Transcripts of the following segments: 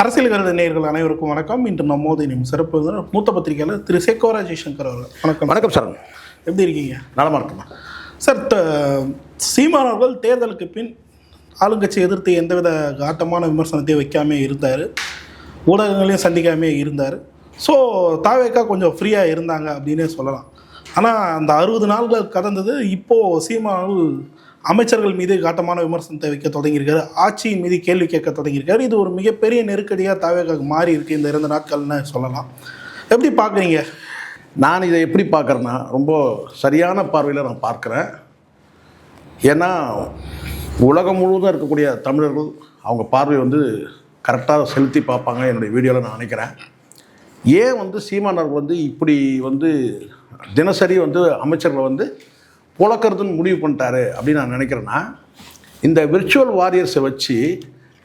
அரசியல் கருத நேயர்கள் அனைவருக்கும் வணக்கம். இன்று நம்மோது சிறப்பு மூத்த பத்திரிகையாளர் திரு சேகோரா ஜெய்சங்கர் அவர்கள். வணக்கம். வணக்கம் சார். எப்படி இருக்கீங்க? நலமாக இருக்குமா சார்? சீமான் அவர்கள் தேர்தலுக்கு பின் ஆளுங்கட்சி எதிர்த்து எந்தவித காட்டமான விமர்சனத்தையும் வைக்காமே இருந்தார், ஊடகங்களையும் சந்திக்காமே இருந்தார். ஸோ தாவேக்கா கொஞ்சம் ஃப்ரீயாக இருந்தாங்க அப்படின்னே சொல்லலாம். ஆனால் அந்த 60 நாள்கள் கடந்தது. இப்போது சீமான் அமைச்சர்கள் மீது காட்டமான விமர்சனத்தை வைக்க தொடங்கியிருக்காரு, ஆட்சியின் மீது கேள்வி கேட்க தொடங்கியிருக்காரு. இது ஒரு மிகப்பெரிய நெருக்கடியாக தாவேக்காவுக்கு மாறி இருக்குது இந்த 2 நாட்கள்னு சொல்லலாம். எப்படி பார்க்குறீங்க? நான் இதை எப்படி பார்க்குறேன்னா, ரொம்ப சரியான பார்வையில் நான் பார்க்குறேன். ஏன்னா உலகம் முழுவதும் இருக்கக்கூடிய தமிழர்கள் அவங்க பார்வை கரெக்டாக செலுத்தி பார்ப்பாங்க என்னுடைய வீடியோவில் நான் நினைக்கிறேன். ஏன் சீமானவர் இப்படி தினசரி அமைச்சர்களை புழக்கிறதுன்னு முடிவு பண்ணிட்டாரு அப்படின்னு நான் நினைக்கிறேன்னா, இந்த விர்ச்சுவல் வாரியர்ஸை வச்சு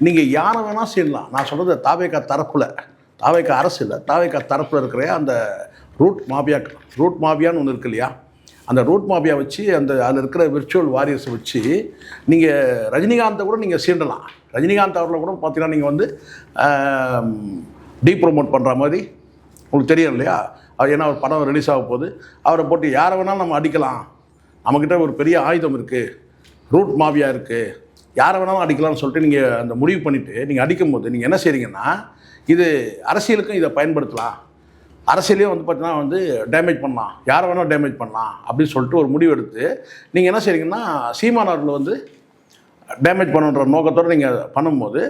நீங்கள் யாரை வேணால் செய்யலாம். நான் சொல்கிறது தாவேக்கா தரப்பில், தாவேக்கா அரசு இல்லை, தாவேக்கா தரப்பில் இருக்கிற அந்த ரூட் மாபியான்னு ஒன்று இருக்கு இல்லையா, அந்த ரூட் மாபியா வச்சு அதில் இருக்கிற விர்ச்சுவல் வாரியர்ஸை வச்சு நீங்கள் ரஜினிகாந்தை கூட நீங்கள் சீண்டலாம். ரஜினிகாந்த் அவர்களை கூட பார்த்தீங்கன்னா நீங்கள் டீப்ரமோட் பண்ணுற மாதிரி உங்களுக்கு தெரியும் இல்லையா. ஏன்னா அவர் படம் ரிலீஸ் ஆக போகுது, அவரை போட்டு யாரை வேணாலும் நம்ம அடிக்கலாம், நம்மக்கிட்ட ஒரு பெரிய ஆயுதம் இருக்குது, ரூட் மாஃபியா இருக்குது, யாரை வேணாலும் அடிக்கலாம்னு சொல்லிட்டு நீங்கள் அந்த முடிவு பண்ணிவிட்டு நீங்கள் அடிக்கும்போது நீங்கள் என்ன செய்கிறீங்கன்னா, இது அரசியலுக்கும் இதை பயன்படுத்தலாம், அரசியலையும் பார்த்தீங்கன்னா டேமேஜ் பண்ணலாம், யாரை வேணாலும் டேமேஜ் பண்ணலாம் அப்படின்னு சொல்லிட்டு ஒரு முடிவு எடுத்து நீங்கள் என்ன செய்கிறீங்கன்னா, சீமானவர்களை டேமேஜ் பண்ணுன்ற நோக்கத்தோடு நீங்கள் பண்ணும்போது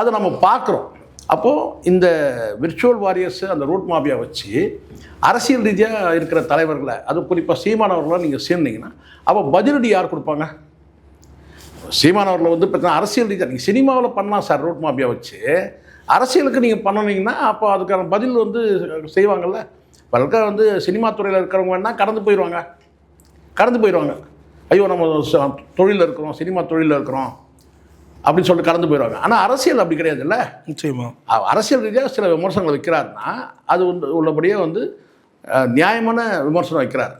அதை நம்ம பார்க்குறோம். அப்போது இந்த விர்ச்சுவல் வாரியர்ஸு அந்த ரூட் மாஃபியா வச்சு அரசியல் ரீதியாக இருக்கிற தலைவர்களை, அது குறிப்பாக சீமானவர்களை நீங்கள் சேர்ந்தீங்கன்னா அப்போ பதிலடி யார் கொடுப்பாங்க? சீமானவர்களை பார்த்தீங்கன்னா அரசியல் ரீதியாக நீங்கள் சினிமாவில் பண்ணலாம் சார், ரூட் மாஃபியா வச்சு அரசியலுக்கு நீங்கள் பண்ணினீங்கன்னா அப்போ அதுக்கான பதில் செய்வாங்கள்ல. பலருக்கா சினிமா துறையில் இருக்கிறவங்க வேணால் கடந்து போயிடுவாங்க, ஐயோ நம்ம தொழிலில் இருக்கிறோம், சினிமா தொழிலில் இருக்கிறோம் அப்படின்னு சொல்லிட்டு கடந்து போயிடுவாங்க. ஆனால் அரசியல் அப்படி கிடையாது இல்லை. நிச்சயமாக அரசியல் ரீதியாக சில விமர்சனங்கள் வைக்கிறாருன்னா அது உள்ளபடியே நியாயமான விமர்சனம் வைக்கிறார்.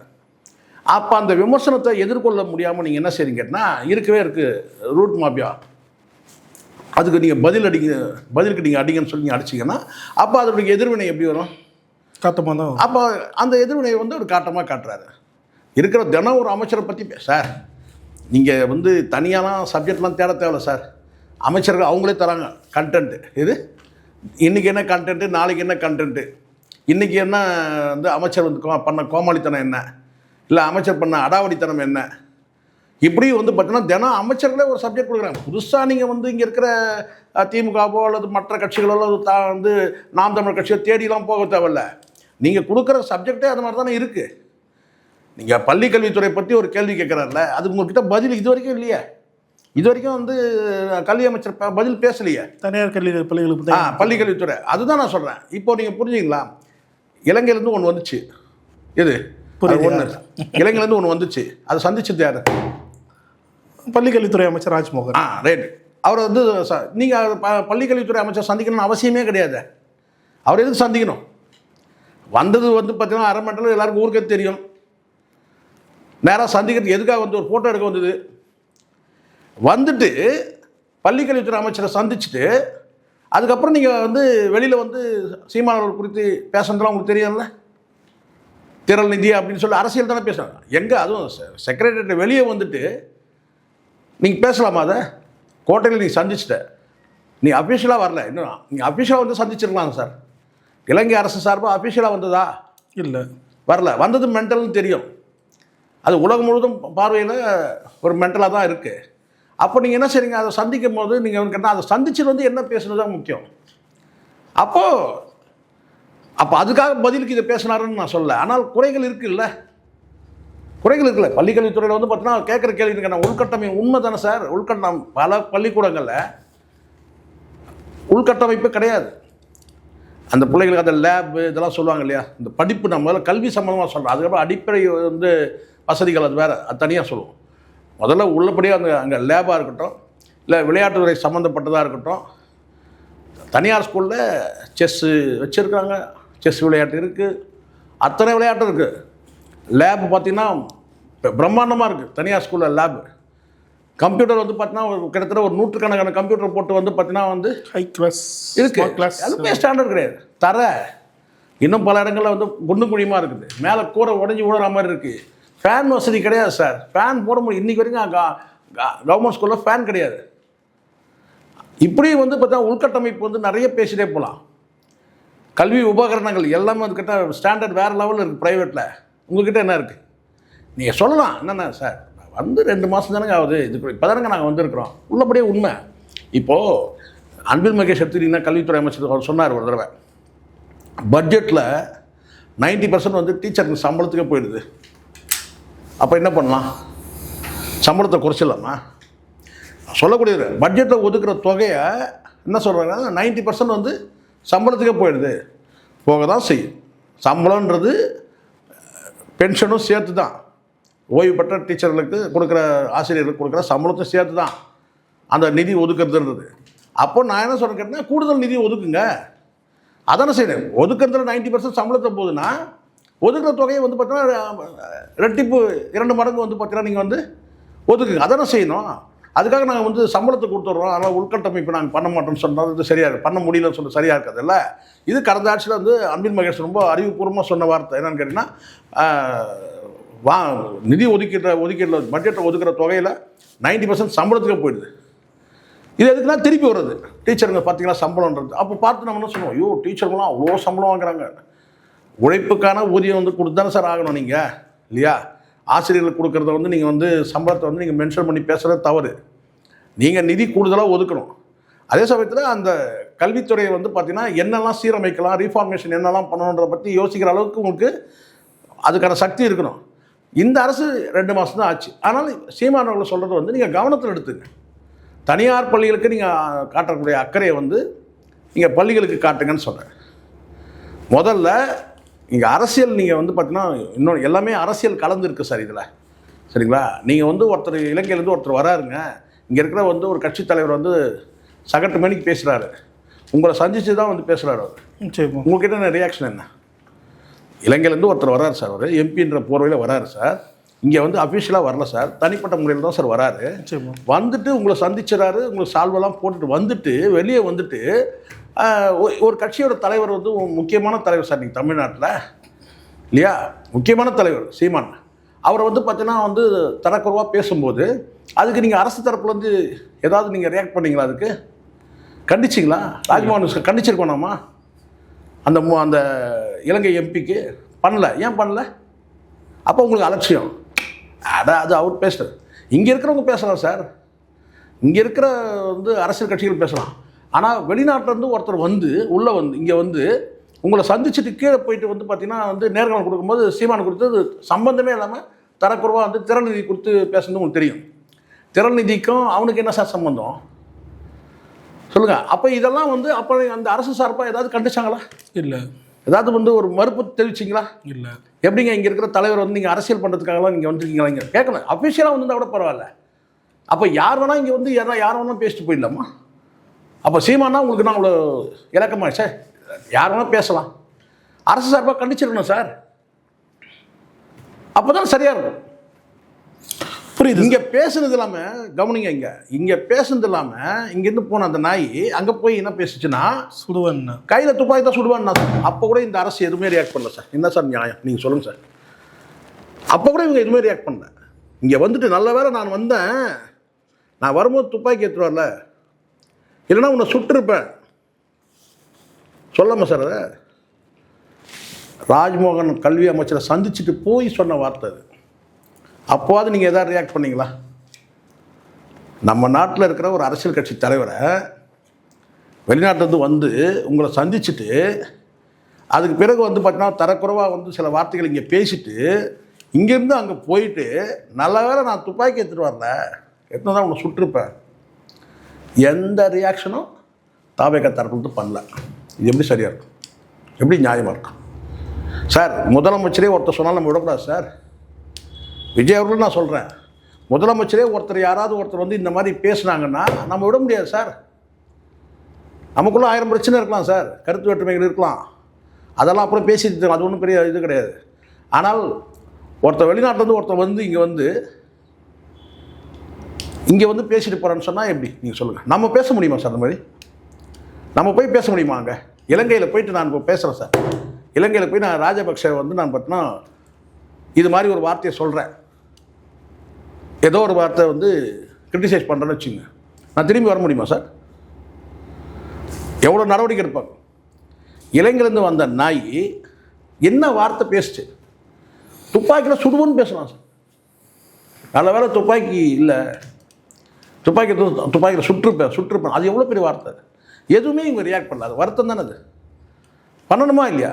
அப்போ அந்த விமர்சனத்தை எதிர்கொள்ள முடியாமல் நீங்கள் என்ன செய்றீங்க கேட்டால், இருக்கவே இருக்குது ரூட் மாஃபியா, அதுக்கு நீங்கள் பதிலுக்கு நீங்கள் அடிங்கன்னு சொல்லி நீங்கள் அடிச்சிங்கன்னா அப்போ அதோடைய எதிர்வினை எப்படி வரும்? காட்டமாக தான். அப்போ அந்த எதிர்வினை ஒரு காட்டமாக காட்டுறாரு. இருக்கிற தினம் ஒரு அமைச்சரை பற்றி சார் நீங்கள் தனியாலாம் சப்ஜெக்ட்லாம் தேட தேவையில்ல சார், அமைச்சர்கள் அவங்களே தராங்க கண்டென்ட்டு. இது இன்றைக்கி என்ன கண்டென்ட்டு, நாளைக்கு என்ன கண்டென்ட்டு, இன்றைக்கி என்ன அமைச்சர் பண்ண கோமாளித்தனம் என்ன, இல்லை அமைச்சர் பண்ண அடாவடித்தனம் என்ன, இப்படி பார்த்தீங்கன்னா தினம் அமைச்சர்களே ஒரு சப்ஜெக்ட் கொடுக்குறாங்க. புதுசாக நீங்கள் இங்கே இருக்கிற திமுகவோ அல்லது மற்ற கட்சிகளோ அல்லது நாம் தமிழர் கட்சியோ தேடிலாம் போக தேவையில்ல, நீங்கள் கொடுக்குற சப்ஜெக்டே அது மாதிரி தானே இருக்குது. நீங்கள் பள்ளி கல்வித்துறை பற்றி ஒரு கேள்வி கேட்குறாருல, அதுக்கு உங்கள்கிட்ட பதில் இது வரைக்கும் இல்லையே. இது வரைக்கும் கல்வி அமைச்சர் பதில் பேசலையே. தனியார் பள்ளிகளுக்கு பள்ளி கல்வித்துறை அதுதான் நான் சொல்கிறேன். இப்போ நீங்கள் புரிஞ்சுங்களா, இலங்கையிலேருந்து ஒன்று வந்துச்சு, இது ஒன்று இலங்கையிலேருந்து ஒன்று வந்துச்சு, அதை சந்திச்சது யார்? பள்ளிக்கல்வித்துறை அமைச்சர் ராஜ்மோகன். ரைட். அவர் நீங்கள் பள்ளிக்கல்வித்துறை அமைச்சர் சந்திக்கணும்னு அவசியமே கிடையாது. அவர் எதுக்கு சந்திக்கணும்? வந்தது பார்த்தீங்கன்னா அரை மணி நேரம் எல்லாருக்கும் ஊருக்கே தெரியும். நேராக சந்திக்கிறதுக்கு எதுக்காக ஒரு ஃபோட்டோ எடுக்க வந்துட்டு பள்ளிக்கல்வித்துறை அமைச்சரை சந்திச்சுட்டு அதுக்கப்புறம் நீங்கள் வெளியில் சீமானவர்கள் குறித்து பேசுனதுலாம் உங்களுக்கு தெரியும்ல. திரள் நிதி அப்படின்னு சொல்லி அரசியல் தானே பேசுகிறாங்க. எங்கே அதுவும் செக்ரட்டரியேட் வெளியே நீங்கள் பேசலாமா? அதை கோட்டையில் நீங்கள் சந்திச்சிட்ட, நீ அஃபீஷியலாக வரல, இன்னும் நீங்கள் அஃபீஷியலாக சந்திச்சிருக்கலாங்க சார். இலங்கை அரசு சார்பாக அஃபீஷியலாக வந்ததா? இல்லை, வரல. வந்தது மென்டல்னு தெரியும், அது உலகம் முழுவதும் பார்வையில் ஒரு மென்டலாக தான் இருக்குது. அப்போ நீங்கள் என்ன செய்றீங்க, அதை சந்திக்கும் போது நீங்கள் கேட்டால் அதை சந்திச்சுட்டு என்ன பேசுனது தான் முக்கியம். அப்போ அதுக்காக பதிலுக்கு இதை பேசினாருன்னு நான் சொல்லலை. ஆனால் குறைகள் இருக்குல்ல, பள்ளிக்கல்வித்துறையில் பார்த்தீங்கன்னா கேட்குற கேள்வி இருக்கேன், உள்கட்டமைப்பு உண்மை தானே சார்? பல பள்ளிக்கூடங்களில் உள்கட்டமைப்பு கிடையாது. அந்த பிள்ளைகளுக்கு அந்த லேபு இதெல்லாம் சொல்லுவாங்க இல்லையா, இந்த படிப்பு நம்ம முதல்ல கல்வி சம்மந்தமாக சொல்கிறோம், அதுக்கப்புறம் அடிப்படை வசதிகள் அது வேறு, அது தனியாக சொல்லுவோம். முதல்ல உள்ளபடியே அங்கே லேபாக இருக்கட்டும், இல்லை விளையாட்டுத்துறை சம்மந்தப்பட்டதாக இருக்கட்டும். தனியார் ஸ்கூலில் செஸ்ஸு வச்சுருக்காங்க, செஸ் விளையாட்டு இருக்குது, அத்தனை விளையாட்டு இருக்குது. லேப் பார்த்திங்கன்னா பிரம்மாண்டமாக இருக்குது தனியார் ஸ்கூலில் லேபு. கம்ப்யூட்டர் வந்து பார்த்தீங்கன்னா கிட்டத்தட்ட ஒரு நூற்றுக்கணக்கான கம்ப்யூட்டர் போட்டு வந்து பார்த்தீங்கன்னா வந்து ஹை கிளாஸ் இருக்கு கிளாஸ். அதுவுமே ஸ்டாண்டர்ட் கிடையாது. இன்னும் பல இடங்களில் வந்து குண்டு குழியுமா இருக்குது. மேலே கூரை உடஞ்சி விழுற மாதிரி இருக்குது. ஃபேன் வசதி கிடையாது சார். ஃபேன் போட முடியும். இன்றைக்கி வரைக்கும் கவர்மெண்ட் ஸ்கூலில் ஃபேன் கிடையாது. இப்படி வந்து பார்த்தா உள்கட்டமைப்பு வந்து நிறைய பேசிட்டே போகலாம். கல்வி உபகரணங்கள் எல்லாமே அதுக்கிட்ட ஸ்டாண்டர்ட் வேறு லெவலில் இருக்குது ப்ரைவேட்டில். உங்கள்கிட்ட என்ன இருக்குது? நீங்கள் சொல்லலாம் என்னென்ன சார் வந்து 2 மாதம் தானங்க ஆகுது, இதுக்கு இப்போ தானங்க நாங்கள் வந்திருக்கிறோம். உள்ளபடியே உண்மை. இப்போது அன்பில் மகேஷ் எடுத்துக்கிட்டிங்கன்னா கல்வித்துறை அமைச்சர் அவர் சொன்னார் ஒரு தடவை, பட்ஜெட்டில் 90% வந்து டீச்சருக்கு சம்பளத்துக்கே போயிடுது. அப்போ என்ன பண்ணலாம்? சம்பளத்தை குறைச்சிடலாமா? சொல்லக்கூடியது பட்ஜெட்டில் ஒதுக்குற தொகையை என்ன சொல்கிறாங்கன்னா 90% வந்து சம்பளத்துக்கே போயிடுது. போக தான் செய்யும். சம்பளன்றது பென்ஷனும் சேர்த்து தான், ஓய்வு பெற்ற டீச்சர்களுக்கு கொடுக்குற ஆசிரியர்களுக்கு கொடுக்குற சம்பளத்தையும் சேர்த்து தான் அந்த நிதி ஒதுக்குறதுன்றது. அப்போ நான் என்ன சொல்கிறேன் கேட்டால் கூடுதல் நிதி ஒதுக்குங்க. அதானே செய்யணும். ஒதுக்குறதுல 90% சம்பளத்தை போகுதுன்னா ஒதுக்குற தொகையை வந்து பார்த்தீங்கன்னா ரெட்டிப்பு 2 மடங்கு வந்து பார்த்தீங்கன்னா நீங்கள் வந்து ஒதுக்குங்க. அதானே செய்யணும். அதுக்காக நாங்கள் வந்து சம்பளத்தை கொடுத்துட்றோம், அதனால் உள்கட்டமைப்பு நாங்கள் பண்ண மாட்டோம்னு சொன்னது சரியாக இருக்குது, பண்ண முடியலன்னு சொல்ல சரியாக இருக்காதுல்ல. இது கடந்த ஆட்சியில் வந்து அன்பில் மகேஷ் ரொம்ப அறிவுபூர்வமாக சொன்ன வார்த்தை என்னென்னு கேட்டிங்கன்னா, நிதி ஒதுக்கீட்டில் பட்ஜெட்டை ஒதுக்குற தொகையில் 90% சம்பளத்துக்கே போயிடுது. இது எதுக்குன்னா திருப்பி வருது. டீச்சருங்க பார்த்தீங்கன்னா சம்பளம்ன்றது. அப்போ பார்த்து நம்ம என்ன சொல்லுவோம், ஐயோ டீச்சருங்களாம் அவ்வளோ சம்பளம் வாங்குறாங்க. உழைப்புக்கான ஊதியம் வந்து கொடுத்து தானே சார் ஆகணும் நீங்கள், இல்லையா? ஆசிரியர்களுக்கு கொடுக்குறத வந்து நீங்கள் வந்து சம்பளத்தை வந்து நீங்கள் மென்ஷன் பண்ணி பேசுகிறது தவறு. நீங்கள் நிதி கூடுதலாக ஒதுக்கணும். அதே சமயத்தில் அந்த கல்வித்துறையை வந்து பார்த்திங்கன்னா என்னெல்லாம் சீரமைக்கலாம், ரீஃபார்மேஷன் என்னெல்லாம் பண்ணணுன்றதை பற்றி யோசிக்கிற அளவுக்கு உங்களுக்கு அதுக்கான சக்தி இருக்கணும். இந்த அரசு 2 மாதம் தான் ஆச்சு. ஆனால் சீமானவர்கள் சொல்கிறது வந்து நீங்கள் கவனத்தில் எடுத்துங்க. தனியார் பள்ளிகளுக்கு நீங்கள் காட்டக்கூடிய அக்கறையை வந்து நீங்கள் பள்ளிகளுக்கு காட்டுங்கன்னு சொல்கிறேன். முதல்ல இங்கே அரசியல் நீங்கள் வந்து பார்த்தீங்கன்னா இன்னொன்று எல்லாமே அரசியல் கலந்துருக்கு சார் இதில், சரிங்களா? நீங்கள் வந்து ஒருத்தர் இலங்கையிலேருந்து ஒருத்தர் வராருங்க, இங்கே இருக்கிற வந்து ஒரு கட்சி தலைவர் வந்து சகட்டு மணிக்கு பேசுகிறாரு, உங்களை சந்தித்து தான் வந்து பேசுகிறாரு அவர். சரி, உங்கள்கிட்ட என்ன ரியாக்ஷன் என்ன? இலங்கையிலேருந்து ஒருத்தர் வராரு சார், அவர் எம்பின்ற போர்வையில் வராரு சார், இங்கே வந்து அஃபிஷியலாக வரல சார், தனிப்பட்ட முறையில் தான் சார் வராரு. வந்துட்டு உங்களை சந்திச்சுறாரு, உங்களுக்கு சால்வெல்லாம் போட்டுட்டு வந்துட்டு வெளியே வந்துட்டு ஒரு கட்சியோட தலைவர் வந்து முக்கியமான தலைவர் சார் நீங்கள் தமிழ்நாட்டில், இல்லையா? முக்கியமான தலைவர் சீமான். அவரை வந்து பார்த்தீங்கன்னா வந்து தரக்குறைவாக பேசும்போது அதுக்கு நீங்கள் அரசு தரப்புலேருந்து ஏதாவது நீங்கள் ரியாக்ட் பண்ணீங்களா? அதுக்கு கண்டிச்சிங்களா? ராஜ்மோகன் கண்டிச்சிருக்கோனாமா அந்த இலங்கை எம்பிக்கு? பண்ணல. ஏன் பண்ணல? அப்போ உங்களுக்கு அலட்சியம். அது அவர் பேசுகிறது. இங்கே இருக்கிறவங்க பேசலாம் சார், இங்கே இருக்கிற வந்து அரசியல் கட்சிகள் பேசலாம். ஆனால் வெளிநாட்டிலேருந்து ஒருத்தர் வந்து உள்ளே வந்து இங்கே வந்து உங்களை சந்திச்சுட்டு கீழே போயிட்டு வந்து பார்த்தீங்கன்னா வந்து நேர்காணல் கொடுக்கும்போது சீமானு கொடுத்து சம்பந்தமே இல்லாமல் தரக்குறைவாக வந்து திறன் நிதி கொடுத்து பேசுறது உங்களுக்கு தெரியும். திறன் நிதிக்கும் அவனுக்கு என்ன சார் சம்பந்தம் சொல்லுங்கள்? அப்போ இதெல்லாம் வந்து அப்போ அந்த அரசு சார்பாக ஏதாவது கண்டிச்சாங்களா? இல்லை. ஏதாவது வந்து ஒரு மறுப்பு தெரிவிச்சிங்களா? இல்லை. எப்படிங்க இங்கே இருக்கிற தலைவர் வந்து நீங்கள் அரசியல் பண்ணுறதுக்காகலாம் நீங்கள் வந்துருக்கீங்களா? இங்கே கேட்கணும். அஃபிஷியலாக வந்து கூட பரவாயில்ல. அப்போ யார் வேணால் இங்கே வந்து யார் வேணால் பேசிட்டு போயிடலாமா? அப்போ சீமானா உங்களுக்கு நான் அவ்வளோ இலக்கமாக சார், யார் வேணால் பேசலாம், அரசு சார்பாக கண்டிச்சிடணும் சார், அப்போ தான் சரியாக இருக்கும். புரியுது. இங்கே பேசுனது இல்லாமல் கவனிங்க, இங்கே பேசுனது இல்லாமல் இங்கேருந்து போன அந்த நாய் அங்கே போய் என்ன பேசுச்சுன்னா சுடுவன், கையில் துப்பாக்கி தான் சுடுவான்னா சார். அப்போ கூட இந்த அரசு எதுவுமே ரியாக்ட் பண்ணல சார். என்ன சார் நியாயம் நீங்கள் சொல்லுங்கள் சார்? அப்போ கூட இவங்க எதுவுமே ரியாக்ட் பண்ணல. இங்கே வந்துட்டு நல்ல வேளை நான் வந்தேன், நான் வரும்போது துப்பாக்கி எடுத்துட்டு வரல, இல்லைன்னா உன்னை சுட்டிருப்பேன் சொல்லாமா சார்? அதை ராஜ்மோகன் கல்வி அமைச்சரை சந்திச்சுட்டு போய் சொன்ன வார்த்தை அது. அப்போது நீங்கள் எதாவது ரியாக்ட் பண்ணீங்களா? நம்ம நாட்டில் இருக்கிற ஒரு அரசியல் கட்சி தலைவரை வெளிநாட்டிலேருந்து வந்து உங்களை சந்திச்சுட்டு அதுக்கு பிறகு வந்து பார்த்தீங்கன்னா தரக்குறைவாக வந்து சில வார்த்தைகள் இங்கே பேசிட்டு இங்கேருந்து அங்கே போயிட்டு நல்ல வேளை நான் துப்பாக்கி எடுத்துகிட்டு வரல, எடுத்து தான் உன்னை சுட்டிருப்பேன், எந்த ரியாக்ஷனும் தாவேகா தரப்புலேருந்து பண்ணல. இது எப்படி சரியாக இருக்கும்? எப்படி நியாயமாக இருக்கும் சார்? முதலமைச்சரே ஒருத்தர் சொன்னால் நம்ம விடக்கூடாது சார். விஜய் அவர்களும் நான் சொல்கிறேன், முதலமைச்சரே ஒருத்தர் யாராவது ஒருத்தர் வந்து இந்த மாதிரி பேசுனாங்கன்னா நம்ம விட முடியாது சார். நமக்குள்ளே 1000 பிரச்சனை இருக்கலாம் சார், கருத்து வேற்றுமைகள் இருக்கலாம், அதெல்லாம் அப்புறம் பேசிட்டு அது ஒன்றும் பெரிய இது கிடையாது. ஆனால் ஒருத்தர் வெளிநாட்டிலேருந்து ஒருத்தர் வந்து இங்கே வந்து இங்கே வந்து பேசிட்டு போகிறேன்னு சொன்னால் எப்படி நீங்கள் சொல்லுங்கள். நம்ம பேச முடியுமா சார்? அந்த மாதிரி நம்ம போய் பேச முடியுமா? அங்கே இலங்கையில் போயிட்டு நான் இப்போ பேசுகிறேன் சார். இலங்கையில் போய் நான் ராஜபக்ஷ வந்து நான் பார்த்தீங்கன்னா இது மாதிரி ஒரு வார்த்தையை சொல்கிறேன், ஏதோ ஒரு வார்த்தை வந்து கிரிட்டிசைஸ் பண்ணுறேன்னு வச்சுங்க, நான் திரும்பி வர முடியுமா சார்? எவ்வளோ நடவடிக்கை எடுப்பாங்க? இலங்கையிலேருந்து வந்த நாய் என்ன வார்த்தை பேசுச்சு? துப்பாக்கியில் சுடுவோன்னு பேசலாம் சார். நல்ல வேலை துப்பாக்கி இல்லை, துப்பாக்கியில் சுற்றுப்பேன், அது எவ்வளோ பெரிய வார்த்தை. எதுவுமே இவங்க ரியாக்ட் பண்ணாது. வருத்தம் தானே அது. பண்ணணுமா இல்லையா?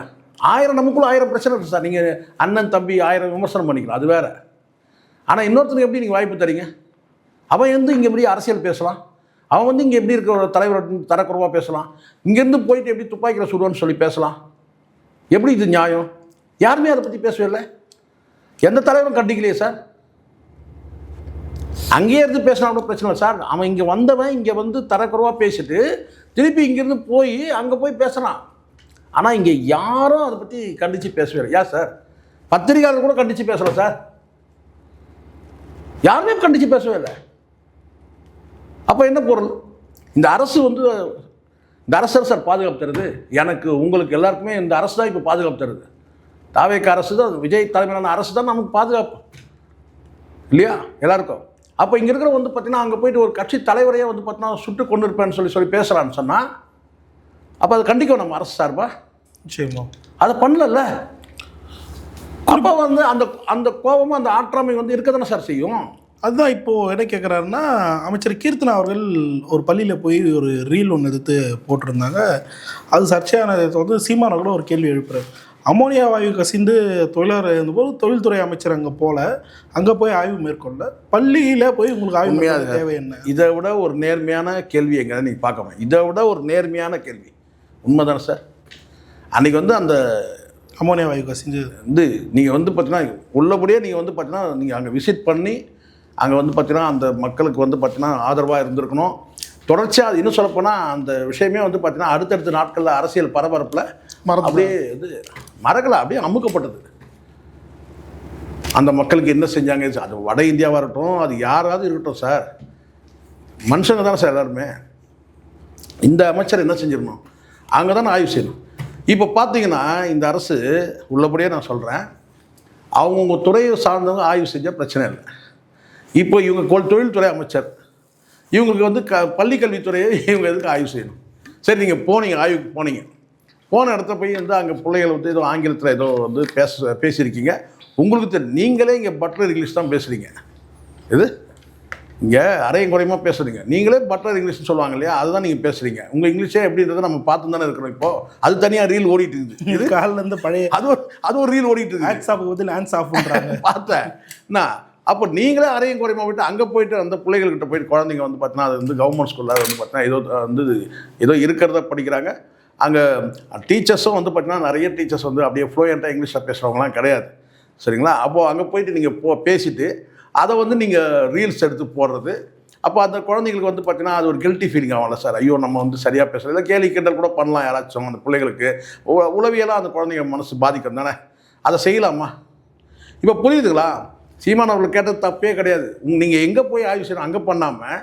1000 நமக்குள்ள 1000 பிரச்சனை இருக்குது சார். நீங்கள் அண்ணன் தம்பி 1000 விமர்சனம் பண்ணிக்கலாம், அது வேறு. ஆனால் இன்னொருத்தருக்கு எப்படி நீங்கள் வாய்ப்பு தரீங்க? அவன் வந்து இங்கே எப்படி அரசியல் பேசலாம்? அவன் வந்து இங்கே எப்படி இருக்கிற ஒரு தலைவர் தரக்குறவாக பேசலாம்? இங்கேருந்து போயிட்டு எப்படி துப்பாக்கியில் சுடுவான்னு சொல்லி பேசலாம்? எப்படி இது நியாயம்? யாருமே அதை பற்றி பேசவே இல்லை. எந்த தலைவரும் கண்டிக்கலையே சார். அங்கேயே இருந்து பேசினா கூட பிரச்சனை இல்லை சார். அவன் இங்கே வந்தவன் இங்கே வந்து தரக்குறவாக பேசிட்டு திருப்பி இங்கேருந்து போய் அங்கே போய் பேசுகிறான். ஆனால் இங்கே யாரும் அதை பற்றி கண்டித்து பேசவே இல்லை. ஏன் சார்? பத்திரிகையாளர் கூட கண்டித்து பேசலை சார். யாருமே கண்டித்து பேசவே இல்லை. அப்போ என்ன பொருள்? இந்த அரசு வந்து இந்த அரசு சார் பாதுகாப்பு தருது. எனக்கு உங்களுக்கு எல்லாருக்குமே இந்த அரசு தான் இப்போ பாதுகாப்பு தருது. தாவேக அரசு தான், விஜய் தலைமையிலான அரசு தான் நமக்கு பாதுகாப்பு இல்லையா எல்லாருக்கும். அப்போ இங்கே இருக்கிற வந்து பார்த்தீங்கன்னா அங்கே போயிட்டு ஒரு கட்சி தலைவரையே வந்து பார்த்தீங்கன்னா சுட்டு கொண்டு இருப்பேன்னு சொல்லி பேசுகிறான்னு சொன்னால் அப்போ அதை கண்டிக்கும் நம்ம அரசு சார்பா. நிச்சயமா அதை பண்ணல. அப்போ வந்து அந்த அந்த கோபமும் அந்த ஆற்றாமை வந்து இருக்க தானே சார் செய்யும். அதுதான் இப்போது என்ன கேட்குறாருன்னா, அமைச்சர் கீர்த்தனா அவர்கள் ஒரு பள்ளியில் போய் ஒரு ரீல் ஒன்று எடுத்து போட்டிருந்தாங்க. அது சர்ச்சையானதை வந்து சீமான் அவர்களும் ஒரு கேள்வி எழுப்புறாரு. அமோனியா வாயு கசிந்து தொழிலாளர் இருந்தபோது தொழில்துறை அமைச்சர் அங்கே அங்கே போய் ஆய்வு மேற்கொள்ள பள்ளியில் போய் உங்களுக்கு ஆய்வு தேவை என்ன? இதை விட ஒரு நேர்மையான கேள்வி எங்கே நீங்கள் பார்க்கணும். இதை விட ஒரு நேர்மையான கேள்வி உண்மைதானே சார்? அன்றைக்கி வந்து அந்த அமோனியா வாயு கசிஞ்சு வந்து நீங்கள் வந்து பார்த்தீங்கன்னா உள்ளபடியே நீங்கள் வந்து பார்த்தீங்கன்னா நீங்கள் அங்கே விசிட் பண்ணி அங்கே வந்து பார்த்தீங்கன்னா அந்த மக்களுக்கு வந்து பார்த்தீங்கன்னா ஆதரவாக இருந்திருக்கணும். தொடர்ச்சியாக அது இன்னும் சொல்லப்போனால் அந்த விஷயமே வந்து பார்த்தீங்கன்னா அடுத்தடுத்த நாட்களில் அரசியல் பரபரப்பில் அப்படியே இது மறக்கலை, அப்படியே அமுக்கப்பட்டது. அந்த மக்களுக்கு என்ன செஞ்சாங்க? அது வட இந்தியாவாக இருக்கட்டும், அது யாராவது இருக்கட்டும் சார், மனுஷங்க தானே சார் எல்லாருமே. இந்த அமைச்சர் என்ன செஞ்சிடணும்? அங்கே தானே ஆய்வு செய்யணும். இப்போ பார்த்தீங்கன்னா இந்த அரசு உள்ளபடியே நான் சொல்கிறேன், அவங்கவுங்க துறையை சார்ந்தவங்க ஆய்வு செஞ்சால் பிரச்சனை இல்லை. இப்போ இவங்க தொழில்துறை அமைச்சர், இவங்களுக்கு வந்து பள்ளிக்கல்வித்துறையை இவங்க எதுக்கு ஆய்வு செய்யணும்? சரி, நீங்கள் போனீங்க, ஆய்வுக்கு போன இடத்த போய் வந்து அங்கே பிள்ளைகள் வந்து ஏதோ ஆங்கிலத்தில் ஏதோ வந்து பேசியிருக்கீங்க. உங்களுக்கு நீங்களே இங்கே பட்லர் இங்கிலீஷ் தான் பேசுகிறீங்க. இது இங்கே அரையும் குறையமாக பேசுகிறீங்க. நீங்களே பட்லர் இங்கிலீஷ்னு சொல்லுவாங்க இல்லையா, அதுதான் நீங்கள் பேசுகிறீங்க. உங்கள் இங்கிலீஷே எப்படின்றத நம்ம பார்த்து தானே இருக்கிறோம். இப்போது அது தனியாக ரீல் ஓடிட்டு இருக்குது. இது காலிலேருந்து பழைய அது ஒரு ரீல் ஓடிட்டு இருக்குது. ஹேண்ட்ஸ் ஆஃப் பதில் ஹேண்ட்ஸ் ஆஃப் பண்ணுறாங்க பார்த்தேன் நான். அப்போ நீங்களே அரையும் குறையமாக விட்டு அங்கே போயிட்டு அந்த பிள்ளைகள்கிட்ட போயிட்டு குழந்தைங்க வந்து பார்த்தீங்கன்னா அது வந்து கவர்மெண்ட் ஸ்கூலில் வந்து பார்த்தீங்கன்னா ஏதோ இருக்கிறத படிக்கிறாங்க. அங்கே டீச்சர்ஸும் வந்து பார்த்தீங்கன்னா நிறைய டீச்சர்ஸ் வந்து அப்படியே ஃப்ளூயண்ட்டாக இங்கிலீஷில் பேசுகிறவங்களாம் கிடையாது, சரிங்களா? அப்போது அங்கே போயிட்டு நீங்கள் பேசிவிட்டு அதை வந்து நீங்கள் ரீல்ஸ் எடுத்து போடுறது, அப்போ அந்த குழந்தைங்களுக்கு வந்து பார்த்தீங்கன்னா அது ஒரு கில்ட்டி ஃபீலிங் ஆகல சார். ஐயோ நம்ம வந்து சரியாக பேசுகிறது இல்லை, கேலி கிண்டல் கூட பண்ணலாம் யாராச்சும். அந்த பிள்ளைகளுக்கு உளவியலாக அந்த குழந்தைங்க மனசு பாதிக்கும் தானே, அதை செய்யலாமா? இப்போ புரியுதுங்களா? சீமான் அவர்கள் கேட்டது தப்பே கிடையாது. நீங்கள் எங்கே போய் ஆய்வு செய்யணும் அங்கே பண்ணாமல்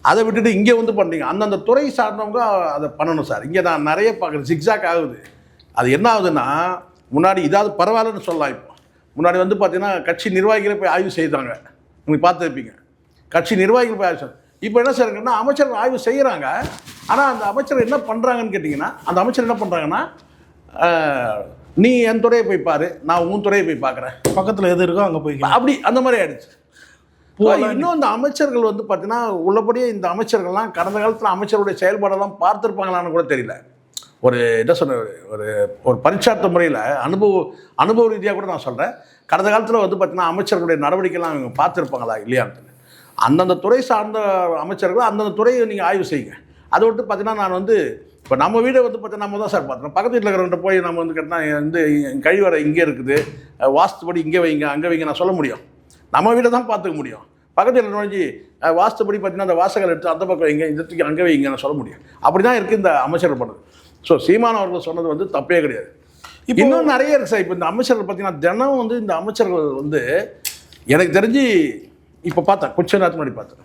அதை விட்டுட்டு இங்கே வந்து பண்ணுறீங்க. அந்தந்த துறை சார்ந்தவங்க அதை பண்ணணும் சார். இங்கே நான் நிறைய பார்க்குறேன், ஜிக்ஸாக் ஆகுது. அது என்ன ஆகுதுன்னா, முன்னாடி இதாவது பரவாயில்லன்னு சொல்லலாம். இப்போ முன்னாடி வந்து பார்த்தீங்கன்னா கட்சி நிர்வாகிகளே போய் ஆய்வு செய்தாங்க, நீங்கள் பார்த்துருப்பீங்க. கட்சி நிர்வாகிகள் போய் ஆய்வு செய்ய. இப்போ என்ன செய்யறாங்கன்னா அமைச்சர்கள் ஆய்வு செய்கிறாங்க. ஆனால் அந்த அமைச்சர் என்ன பண்ணுறாங்கன்னு கேட்டிங்கன்னா, அந்த அமைச்சர் என்ன பண்ணுறாங்கன்னா, நீ என் துறையை போய் பாரு, நான் உன் துறையை போய் பார்க்குறேன், பக்கத்தில் எது இருக்கோ அங்கே போய் அப்படி அந்த மாதிரி ஆயிடுச்சு. இன்னும் இந்த அமைச்சர்கள் வந்து பார்த்தீங்கன்னா உள்ளபடியே இந்த அமைச்சர்கள்லாம் கடந்த காலத்தில் அமைச்சருடைய செயல்பாடெல்லாம் பார்த்துருப்பாங்களான்னு கூட தெரியல. ஒரு என்ன சொன்ன ஒரு பரிட்சார்த்த முறையில் அனுபவ ரீதியாக கூட நான் சொல்கிறேன், கடந்த காலத்தில் வந்து பார்த்தீங்கன்னா அமைச்சர்களுடைய நடவடிக்கைலாம் அவங்க பார்த்துருப்பாங்களா இல்லையான்னு. அந்தந்த துறை சார்ந்த அமைச்சர்கள் அந்தந்த துறையை நீங்கள் ஆய்வு செய்யுங்க. அதை விட்டு பார்த்தீங்கன்னா நான் வந்து இப்போ நம்ம வீடை வந்து பார்த்தீங்கன்னா நம்ம தான் சார் பார்த்தோம். பக்கத்து வீட்டில் இருக்கிறவங்க போய் நம்ம வந்து கேட்டால் வந்து கழிவறை இங்கே இருக்குது, வாஸ்துபடி இங்கே வைங்க அங்கே வைங்க நான் சொல்ல முடியும்? நம்ம வீட்டை தான் பார்த்துக்க முடியும். பக்கத்தில் நுழைஞ்சி வாஸ்துபடி பார்த்தீங்கன்னா அந்த வாசகங்கள் எடுத்து அந்த பக்கம் வைங்க, இந்த தூக்கி அங்கே வைங்க நான் சொல்ல முடியும். அப்படி தான் இருக்குது இந்த அமைச்சர்கள் பண்ணது. ஸோ சீமான் அவர்கள் சொன்னது வந்து தப்பே கிடையாது. இன்னும் நிறைய இருக்குது சார். இப்போ இந்த அமைச்சர்கள் பார்த்தீங்கன்னா தினம் வந்து இந்த அமைச்சர்கள் வந்து எனக்கு தெரிஞ்சு இப்போ பார்த்தேன், கொஞ்ச நேரத்துக்கு முன்னாடி பார்த்தேன்,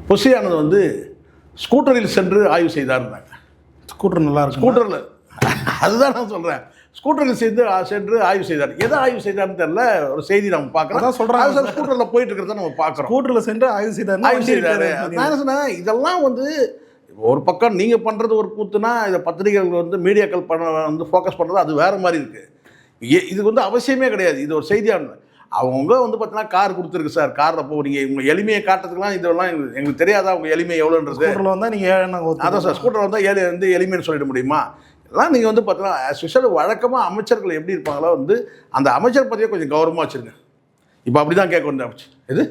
புசியானது வந்து ஸ்கூட்டரில் சென்று ஆய்வு செய்தார்னாங்க. ஸ்கூட்டர் நல்லா இருக்கும். ஸ்கூட்டரில் அதுதான் நான் சொல்கிறேன். ஸ்கூட்டரில் சென்று ஆய்வு செய்தார். எதை ஆய்வு செய்தார்னு தெரியல. ஒரு செய்தி நம்ம பார்க்குறோம். சொல்கிறாங்க சார் ஸ்கூட்டரில் போயிட்டு இருக்கிறத நம்ம பார்க்குறோம். ஸ்கூட்டரில் சென்று ஆய்வு செய்தார். நான் என்ன சொன்னேன், இதெல்லாம் வந்து ஒரு பக்கம் நீங்கள் பண்ணுறது ஒரு கூத்துனா, இதை பத்திரிகைகள் வந்து மீடியாக்கள் வந்து ஃபோக்கஸ் பண்ணுறது அது வேறு மாதிரி இருக்குது. இதுக்கு வந்து அவசியமே கிடையாது. இது ஒரு செய்தியாக அவங்க வந்து பார்த்தீங்கன்னா கார் கொடுத்துருக்கு சார், காரில் போகிறீங்க, உங்கள் எளிமையை காட்டுறதுக்குலாம் இதெல்லாம் எங்களுக்கு தெரியாதா உங்கள் எளிமை எவ்வளோன்றது. ஸ்கூட்டரில் வந்தால் நீங்கள் அதான் சார், ஸ்கூட்டரில் வந்தால் வந்து எளிமைன்னு சொல்லிட முடியுமா? இதெல்லாம் நீங்கள் வந்து பார்த்தீங்கன்னா ஸ்பெஷல் வழக்கமாக அமைச்சர்கள் எப்படி இருப்பாங்களோ வந்து அந்த அமைச்சர் பற்றியே கொஞ்சம் கௌரவமாக வச்சுருங்க. இப்போ அப்படி தான் கேட்க வேண்டிய அமைச்சர் இது.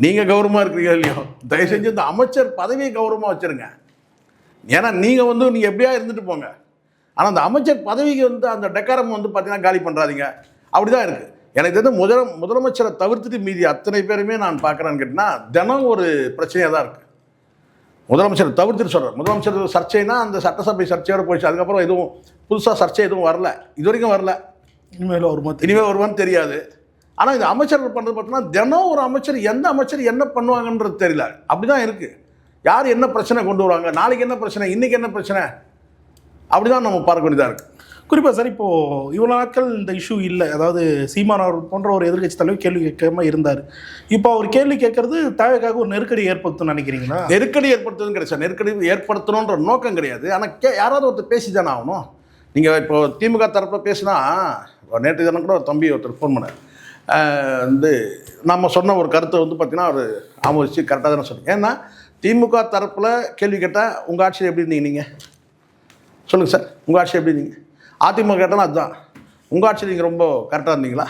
நீங்கள் கௌரவமாக இருக்கிறீங்க இல்லையோ, தயவு செஞ்சு இந்த அமைச்சர் பதவியை கௌரவமாக வச்சுருங்க. ஏன்னா நீங்கள் வந்து நீங்கள் எப்படியா இருந்துட்டு போங்க, ஆனால் அந்த அமைச்சர் பதவிக்கு வந்து அந்த டெக்காரம் வந்து பார்த்தீங்கன்னா காலி பண்ணுறாதீங்க. அப்படி தான் இருக்குது. எனக்கு தெரிஞ்ச முதலமைச்சரை தவிர்த்துட்டு மீதி அத்தனை பேருமே நான் பார்க்குறேன்னு கேட்டிங்கன்னா தினம் ஒரு பிரச்சனையாக தான் இருக்குது. முதலமைச்சரை தவிர்த்துட்டு சொல்கிறேன். முதலமைச்சர் சர்ச்சைனா அந்த சட்டசபை சர்ச்சையோடு போயிடுச்சு. அதுக்கப்புறம் எதுவும் புதுசாக சர்ச்சை எதுவும் வரல, இது வரைக்கும் வரல. இனிமேல் வருமானு தெரியாது. ஆனால் இந்த அமைச்சர்கள் பண்ணுறது பார்த்தீங்கன்னா தினம் ஒரு அமைச்சர், எந்த அமைச்சர் என்ன பண்ணுவாங்கன்றது தெரியல. அப்படி தான் இருக்குது. யார் என்ன பிரச்சனை கொண்டு வருவாங்க, நாளைக்கு என்ன பிரச்சனை, இன்றைக்கி என்ன பிரச்சனை, அப்படி தான் நம்ம பார்க்க வேண்டியதாக இருக்குது. குறிப்பாக சார், இப்போது இவ்வளோ நாட்கள் இந்த இஷ்யூ இல்லை. அதாவது சீமான் அவர் போன்ற ஒரு எதிர்கட்சி தலைவர் கேள்வி கேட்காம இருந்தார். இப்போ அவர் கேள்வி கேட்கறது தேவைக்காக ஒரு நெருக்கடி ஏற்படுத்தும்னு நினைக்கிறீங்களா? நெருக்கடி ஏற்படுத்துதுன்னு கிடையாது சார். நெருக்கடி ஏற்படுத்தணுன்ற நோக்கம் கிடையாது. ஆனால் யாராவது ஒருத்தர் பேசி தானே ஆகணும். நீங்கள் இப்போ திமுக தரப்பில் பேசினா, நேற்று தினம் கூட ஒரு தம்பி ஒருத்தர் ஃபோன் பண்ணார். வந்து நம்ம சொன்ன ஒரு கருத்தை வந்து பார்த்தீங்கன்னா அவர் ஆமோதிச்சு கரெக்டாக தானே சொன்னீங்க. ஏன்னா திமுக தரப்பில் கேள்வி கேட்டால் உங்கள் ஆட்சியில் எப்படி இருந்தீங்க நீங்கள் சொல்லுங்கள் சார், உங்கள் ஆட்சி எப்படி இருந்தீங்க? அதிமுக கேட்டாலும் அதுதான், உங்கள் ஆட்சியில் நீங்கள் ரொம்ப கரெக்டாக இருந்தீங்களா?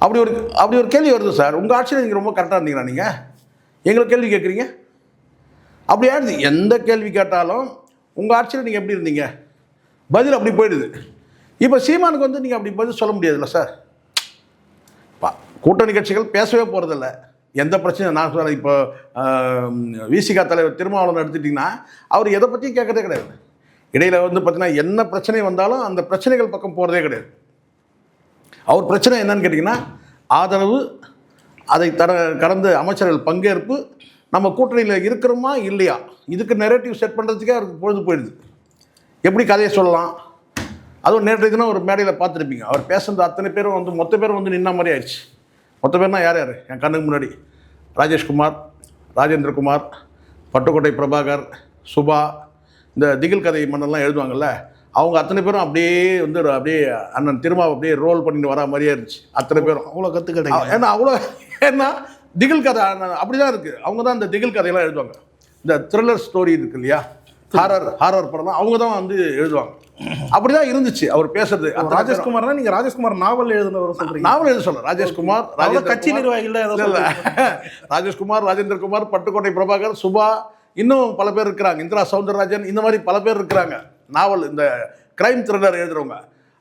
அப்படி ஒரு கேள்வி வருது சார். உங்கள் ஆட்சியில் நீங்கள் ரொம்ப கரெக்டாக இருந்தீங்களா? நீங்கள் எங்களை கேள்வி கேட்குறீங்க. அப்படி ஆயிடுது. எந்த கேள்வி கேட்டாலும் உங்கள் ஆட்சியில் நீங்கள் எப்படி இருந்தீங்க, பதில் அப்படி போயிடுது. இப்போ சீமானுக்கு வந்து நீங்கள் அப்படி பதில் சொல்ல முடியாதுல்ல சார். கூட்டணி கட்சிகள் பேசவே போகிறதில்ல. எந்த பிரச்சனையும் நான் சொல்கிறேன். இப்போ விசிகா தலைவர் திருமாவளவன் எடுத்துட்டிங்கன்னா அவர் எதை பற்றியும் கேட்குறதே கிடையாது. இடையில் வந்து பார்த்தீங்கன்னா என்ன பிரச்சனை வந்தாலும் அந்த பிரச்சனைகள் பக்கம் போகிறதே கிடையாது. அவர் பிரச்சனை என்னன்னு கேட்டிங்கன்னா ஆதரவு, அதை கடந்த அமைச்சர்கள் பங்கேற்பு, நம்ம கூட்டணியில் இருக்கிறோமா இல்லையா, இதுக்கு நெரேட்டிவ் செட் பண்ணுறதுக்கே அவருக்கு பொழுது போயிடுது. எப்படி கதையை சொல்லலாம். அதுவும் நேற்று தினம் ஒரு மேடையில் பார்த்துருப்பீங்க. அவர் பேசுறது அத்தனை பேரும் வந்து மொத்த பேரும் வந்து நின்ன மாதிரி ஆயிடுச்சு. மொத்த பேர்னா யார் என் கண்ணுக்கு முன்னாடி ராஜேஷ்குமார், ராஜேந்திரகுமார், பட்டுக்கோட்டை பிரபாகர், சுபா, இந்த திகில் கதை மன்னெல்லாம் எழுதுவாங்கல்ல, அவங்க அத்தனை பேரும் அப்படியே வந்து அப்படியே அண்ணன் திருமாவை அப்படியே ரோல் பண்ணிட்டு வரா மாதிரியே இருந்துச்சு. அத்தனை பேரும் அவ்வளோ கற்றுக்கிட்டாங்க. ஏன்னா திகில் கதை அப்படி தான் இருக்குது. அவங்க தான் இந்த திகில் கதையெல்லாம் எழுதுவாங்க. இந்த த்ரில்லர் ஸ்டோரி இருக்கு இல்லையா, ஹாரர் படம்லாம் அவங்க தான் வந்து எழுதுவாங்க. அப்படி தான் இருந்துச்சு அவர் பேசுறது. ராஜேஷ்குமார்னா நீங்கள் ராஜேஷ்குமார் நாவல் எழுதுனவர் சொல்கிறீங்க? நாவல் எழுத சொல்ல ராஜேஷ்குமார், கட்சி நிர்வாகிகள் இல்லை, ராஜேஷ்குமார், ராஜேந்திரகுமார், பட்டுக்கோட்டை பிரபாகர், சுபா, இன்னும் பல பேர் இருக்கிறாங்க, இந்திரா சௌந்தரராஜன், இந்த மாதிரி பல பேர் இருக்கிறாங்க. நாவல் இந்த கிரைம் த்ரில்லர் எழுதுறவங்க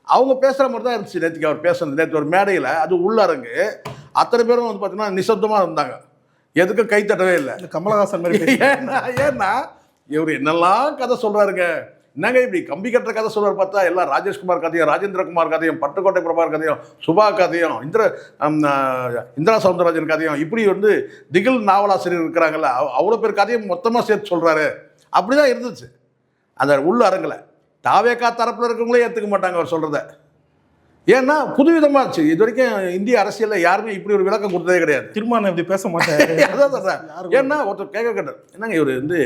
அவங்க பேசுகிற மாதிரி தான் இருந்துச்சு. நேற்றுக்கு அவர் பேசுறது, நேற்று ஒரு மேடையில் அது உள்ளரங்கு அத்தனை பேரும் வந்து பார்த்தீங்கன்னா நிசப்தமாக இருந்தாங்க. எதுக்கும் கைத்தட்டவே இல்லை. கமலஹாசன் மாதிரி. ஏன்னா இவர் என்னெல்லாம் கதை சொல்கிறாருங்க, என்னங்க இப்படி கம்பி கட்டுற கதை சொல்கிறார் பார்த்தா எல்லாம் ராஜேஷ்குமார் கதையும், ராஜேந்திரகுமார் கதையும், பட்டுக்கோட்டை பிரபாகர் கதையும், சுபா கதையும், இந்திரா சௌந்தரராஜன் கதையும், இப்படி வந்து திகில் நாவலாசிரியர் இருக்கிறாங்கல்ல அவ்வளோ பேர் கதையும் மொத்தமாக சேர்த்து சொல்கிறாரு. அப்படி தான் இருந்துச்சு அந்த உள்ள அரங்கில். தாவேக்கா தரப்பில் இருக்கிறவங்களே ஏற்றுக்க மாட்டாங்க அவர் சொல்கிறத. ஏன்னா புதுவிதமாக இருந்துச்சு. இது வரைக்கும் இந்திய அரசியலில் யாருமே இப்படி ஒரு விளக்கம் கொடுத்ததே கிடையாது. திருமணம் இப்படி பேச மாட்டாரு. அதான் சார். ஏன்னா ஒருத்தர் கேட்டார், என்னங்க இவர் வந்து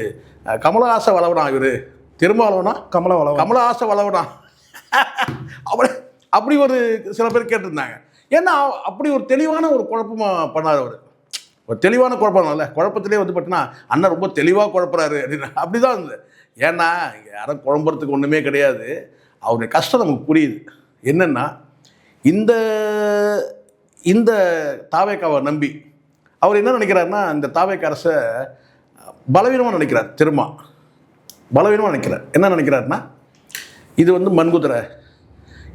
கமலஹாச வளவனா, இவர் திருமாவளவனா, கமலஹாச வளவனா அப்படி ஒரு சில பேர் கேட்டிருந்தாங்க. ஏன்னா அப்படி ஒரு தெளிவான ஒரு குழப்பமாக பண்ணார் அவர். ஒரு தெளிவான குழப்பம் இல்லை, குழப்பத்திலே வந்து பார்த்தீங்கன்னா அண்ணன் ரொம்ப தெளிவாக குழப்பறாரு அப்படின்னு அப்படி தான் இருந்தது. ஏன்னா யாரும் குழம்புறதுக்கு ஒன்றுமே கிடையாது. அவருடைய கஷ்டம் நமக்கு புரியுது. என்னென்னா இந்த தாவேக்காவை நம்பி அவர் என்ன நினைக்கிறாருன்னா, இந்த தாவேக்க அரசை பலவீனமாக நினைக்கிறார். பலவீனமாக நினைக்கிறார். என்ன நினைக்கிறாருன்னா, இது வந்து மண்குதிரை,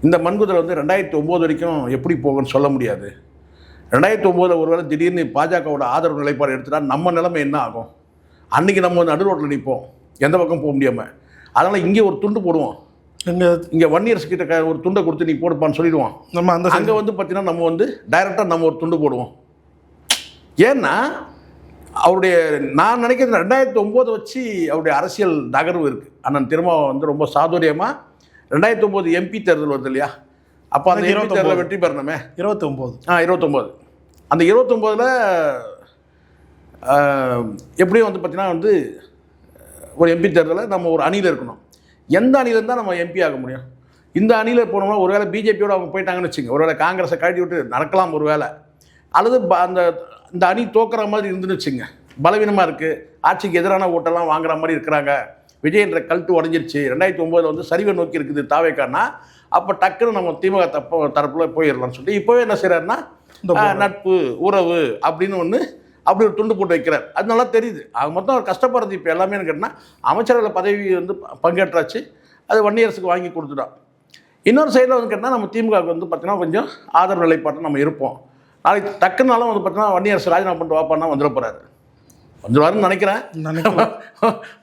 இந்த மண்குதிரை வந்து 2009 வரைக்கும் எப்படி போகும்னு சொல்ல முடியாது. 2009 ஒருவேளை திடீர்னு பாஜகவோட ஆதரவு நிலைப்பாடு எடுத்துட்டா நம்ம நிலைமை என்ன ஆகும்? அன்றைக்கி நம்ம வந்து நடு ரோட்டில் நிற்போம், எந்த பக்கம் போக முடியாமல். அதனால் இங்கே ஒரு துண்டு போடுவோம், இங்கே 1 இயர்ஸ் கிட்ட ஒரு துண்டை கொடுத்து நீ போடுப்பான்னு சொல்லிடுவோம். நம்ம அங்கே வந்து பார்த்தீங்கன்னா நம்ம வந்து டைரெக்டாக நம்ம ஒரு துண்டு போடுவோம். ஏன்னா அவருடைய நான் நினைக்கிறேன் 2009 வச்சு அவருடைய அரசியல் நகர்வு இருக்குது. அண்ணன் திருமாவளவன் வந்து ரொம்ப சாதுரியமாக 2009 எம்பி தேர்தல் வருது இல்லையா, அப்போ அந்த எம்பி தேர்தலில் வெற்றி பெறணுமே 29 அந்த 29ல் எப்படியும் வந்து பார்த்தீங்கன்னா வந்து ஒரு எம்பி தேர்தலில் நம்ம ஒரு அணியில் இருக்கணும். எந்த அணியில் இருந்தால் நம்ம எம்பி ஆக முடியும்? இந்த அணியில் போனோம்னா ஒருவேளை பிஜேபியோடு அவங்க போயிட்டாங்கன்னு வச்சுங்க, ஒருவேளை காங்கிரஸை கழட்டி விட்டு நடக்கலாம் ஒரு வேளை, அல்லது இந்த அணி தோக்குற மாதிரி இருந்துன்னு வச்சுங்க, பலவீனமாக இருக்குது, ஆட்சிக்கு எதிரான ஓட்டெல்லாம் வாங்குற மாதிரி இருக்கிறாங்க, விஜய் என்ற கல்ட்டு உடஞ்சிருச்சு, 2009 வந்து சரிவை நோக்கி இருக்குது தாவேக்கானா, அப்போ டக்குன்னு நம்ம திமுக தரப்பில் போயிடலாம்னு சொல்லிட்டு இப்போவே என்ன செய்கிறாருன்னா நட்பு உறவு அப்படின்னு ஒன்று அப்படி ஒரு துண்டு போட்டு வைக்கிறார். அது நல்லா தெரியுது. அது மொத்தம் அவர் கஷ்டப்படுறது இப்போ எல்லாமே என்ன கேட்டால் அமைச்சரவையில் பதவி வந்து பங்கேற்றாச்சு, அது வன்னியரசுக்கு வாங்கி கொடுத்துட்டோம். இன்னொரு சைடில் வந்து கேட்டால் நம்ம திமுகவுக்கு வந்து பார்த்தீங்கன்னா கொஞ்சம் ஆதரவு நிலைப்பாட்டு நம்ம இருப்போம். நாளைக்கு டக்குனாலும் வந்து பார்த்தீங்கன்னா வன்னியரசு ராஜினாமா பண்ணிட்டு வாப்பான்னா வந்துட போகிறாரு, வந்துடுவாருன்னு நினைக்கிறேன்.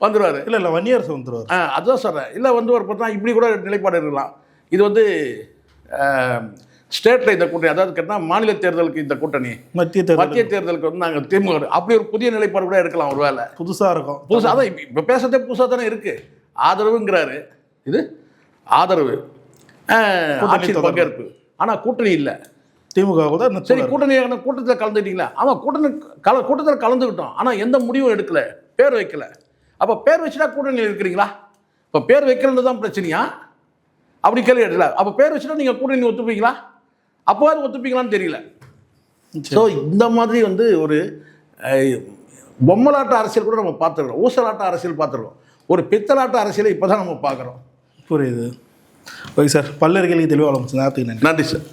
வந்துடுவார். இல்லை வன்னியரசு வந்துடுவார். அதுதான் சொல்கிறேன். இல்லை வந்து ஒரு பார்த்தா இப்படி கூட நிலைப்பாடு இருக்கலாம். இது வந்து ஸ்டேட்டில் இந்த கூட்டணி, அதாவது கேட்டால் மாநில தேர்தலுக்கு இந்த கூட்டணி, மத்திய தேர்தலுக்கு வந்து நாங்கள் திமுக அப்படி ஒரு புதிய நிலைப்பாடு கூட எடுக்கலாம். ஒரு வேலை புதுசாக இருக்கும். அதான் இப்போ பேசுறதே புதுசாக தானே இருக்குது. ஆதரவுங்கிறாரு, இது ஆதரவு ஆட்சியில் பங்கேற்பு, ஆனால் கூட்டணி இல்லை. திமுக கூட சரி கூட்டத்தில் கலந்துக்கிட்டீங்களா? ஆமாம் கூட்டத்தில் கலந்துக்கிட்டோம், ஆனால் எந்த முடிவும் எடுக்கலை, பேர் வைக்கல. அப்போ பேர் வச்சுட்டா கூட்டணியில் இருக்கிறீங்களா? இப்போ பேர் வைக்கலன்னு தான் பிரச்சனையா? அப்படி கேள்வி எடுக்கல. அப்போ பேர் வச்சுட்டா நீங்கள் கூட்டணி ஒத்துப்பீங்களா? அப்போது ஒத்துப்பீங்களான்னு தெரியல. ஸோ இந்த மாதிரி வந்து ஒரு பொம்மலாட்ட அரசியல் கூட நம்ம பார்த்துருக்கோம், ஊசலாட்ட அரசியல் பார்த்துருக்கோம், ஒரு பித்தலாட்ட அரசியலை இப்போ தான் நம்ம பார்க்குறோம். புரியுது. ஓகே சார், பல்லறிகளுக்கு தெளிவாக நேரத்துக்கு நன்றி. நன்றி சார்.